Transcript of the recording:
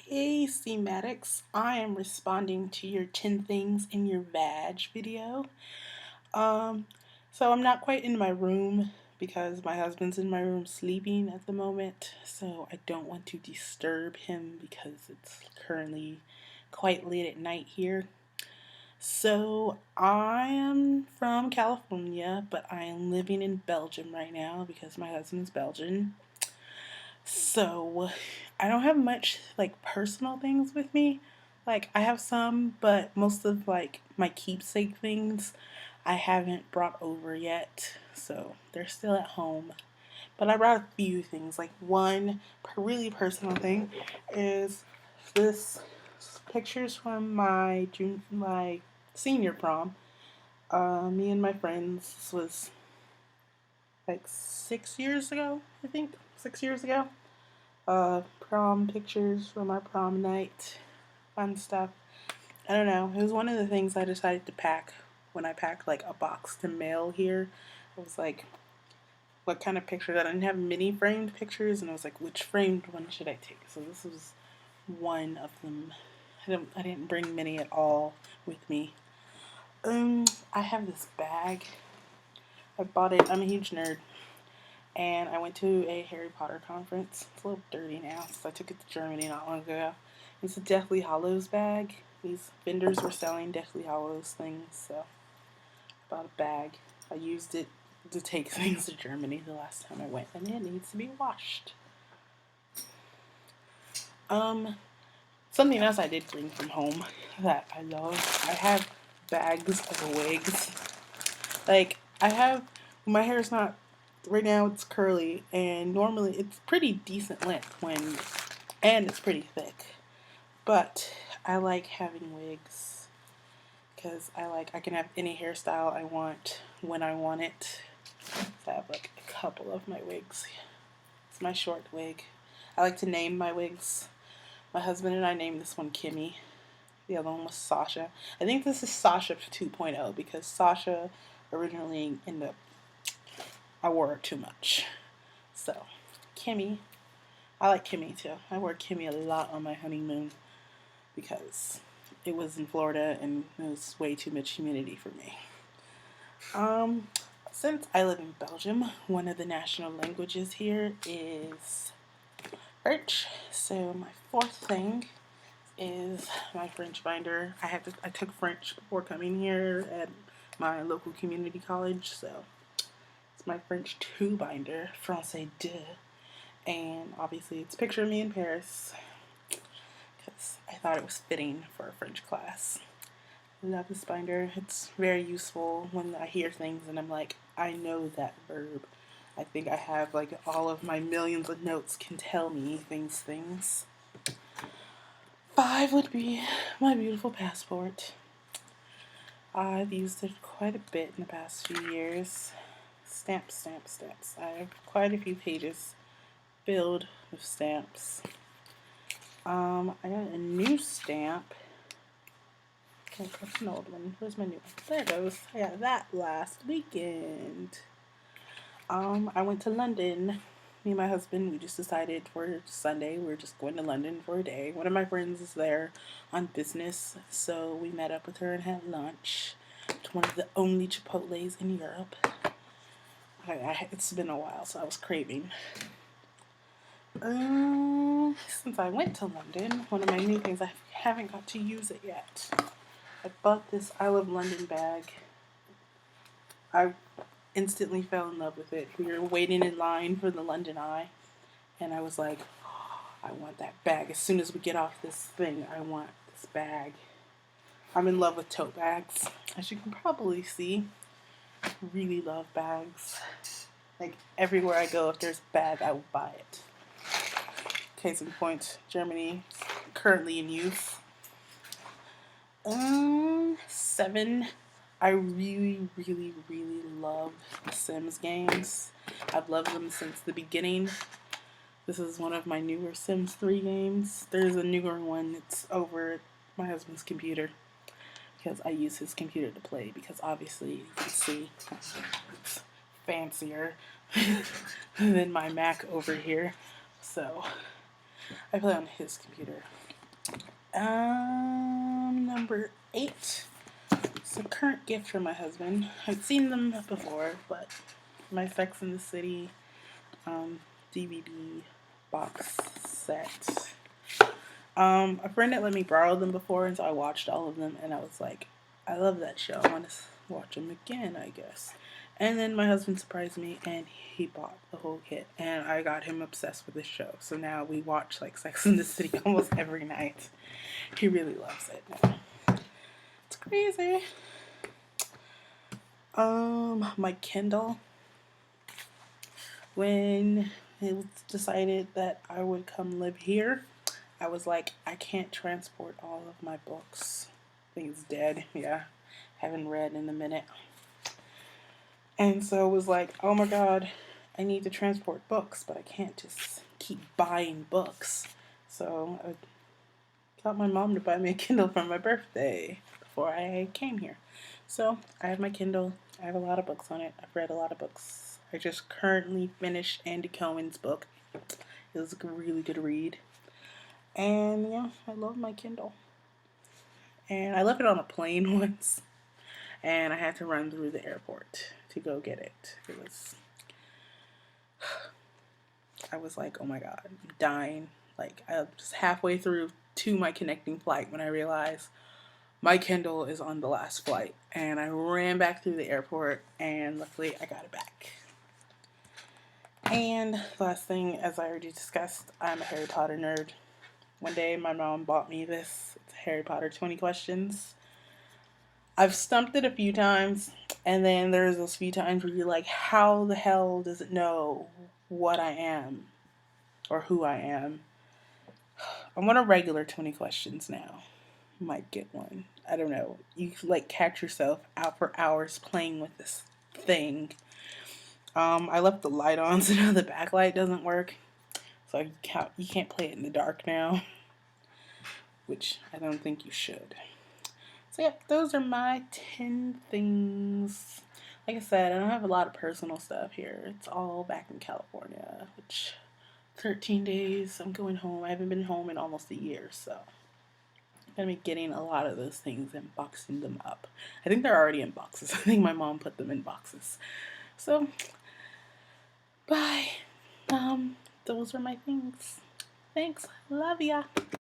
Hey CMaddox, I am responding to your 10 things in your VADJ video. Um, so I'm not quite in my room because my husband's in my room sleeping at the moment, so I don't want to disturb him because it's currently quite late at night here. So I am from California, but I am living in Belgium right now because my husband's Belgian. So, I don't have much like personal things with me. Like I have some, but most of like my keepsake things I haven't brought over yet. So, they're still at home. But I brought a few things. Like one really personal thing is this pictures from my senior prom. Me and my friends. This was like 6 years ago, I think. 6 years ago. Prom pictures from our prom night, fun stuff. I don't know. It was one of the things I decided to pack when I packed like a box to mail here. I was like, what kind of pictures? I didn't have many framed pictures, and I was like, which framed one should I take? So this was one of them. I didn't bring many at all with me. I have this bag. I bought it. I'm a huge nerd. And I went to a Harry Potter conference. It's a little dirty now, so I took it to Germany not long ago. It's a Deathly Hallows bag. These vendors were selling Deathly Hallows things, so I bought a bag. I used it to take things to Germany the last time I went, and it needs to be washed. Um, Something else I did bring from home that I love. I have bags of wigs. Like, my hair's not, right now it's curly, and normally it's pretty decent length and it's pretty thick. But I like having wigs because I can have any hairstyle I want when I want it. So I have like a couple of my wigs. It's my short wig. I like to name my wigs. My husband and I named this one Kimmy. The other one was Sasha. I think this is Sasha 2.0 because Sasha originally ended up, I wore her too much. So, Kimmy. I like Kimmy too. I wore Kimmy a lot on my honeymoon because it was in Florida and it was way too much humidity for me. Um, since I live in Belgium, one of the national languages here is French. So my fourth thing is my French binder. I took French before coming here at my local community college, so it's my French 2 binder, Français 2, and obviously it's picture of me in Paris because I thought it was fitting for a French class. I love this binder. It's very useful when I hear things and I'm like, I know that verb. I think I have like all of my millions of notes can tell me things. 5 would be my beautiful passport. I've used it quite a bit in the past few years. Stamps. I have quite a few pages filled with stamps. I got a new stamp. Oh, that's an old one. Where's my new one? There it goes. I got that last weekend. I went to London. Me and my husband, we just decided for Sunday we're just going to London for a day. One of my friends is there on business, so we met up with her and had lunch at one of the only Chipotles in Europe. It's been a while, so I was craving. Since I went to London, one of my new things, I haven't got to use it yet. I bought this I Love London bag. I instantly fell in love with it. We were waiting in line for the London Eye, and I was like, oh, I want that bag. As soon as we get off this thing, I want this bag. I'm in love with tote bags. As you can probably see, I really love bags. Like, everywhere I go, if there's a bag, I will buy it. Case in point, Germany, currently in use. 7. I really love the Sims games. I've loved them since the beginning. This is one of my newer Sims 3 games. There's a newer one that's over at my husband's computer because I use his computer to play because obviously you can see it's fancier than my Mac over here. So I play on his computer. Number 8. It's a current gift from my husband. I've seen them before, but my Sex in the City DVD box set. A friend had let me borrow them before, and so I watched all of them, and I was like, I love that show. I want to watch them again, I guess. And then my husband surprised me, and he bought the whole kit, and I got him obsessed with the show. So now we watch like Sex in the City almost every night. He really loves it now. It's crazy. My Kindle. When it was decided that I would come live here, I was like, I can't transport all of my books. I think it's dead. Yeah. Haven't read in a minute. And so it was like, oh my God, I need to transport books, but I can't just keep buying books. So I got my mom to buy me a Kindle for my birthday before I came here. So I have my Kindle. I have a lot of books on it. I've read a lot of books. I just currently finished Andy Cohen's book. It was a really good read. And yeah, I love my Kindle. And I left it on a plane once, and I had to run through the airport to go get it. I was like, oh my God, I'm dying. Like, I was halfway through to my connecting flight when I realized my Kindle is on the last flight. And I ran back through the airport, and luckily I got it back. And last thing, as I already discussed, I'm a Harry Potter nerd. One day my mom bought me this. It's Harry Potter 20 questions. I've stumped it a few times, and then there's those few times where you're like, how the hell does it know what I am or who I am? I want a regular 20 questions now. Might get one. I don't know. You like catch yourself out for hours playing with this thing. I left the light on so now the backlight doesn't work. So you can't play it in the dark now, which I don't think you should. So yeah, those are my 10 things. Like I said, I don't have a lot of personal stuff here. It's all back in California, which 13 days I'm going home. I haven't been home in almost a year, so I'm going to be getting a lot of those things and boxing them up. I think they're already in boxes. I think my mom put them in boxes. So, bye. Those are my things. Thanks. Love ya.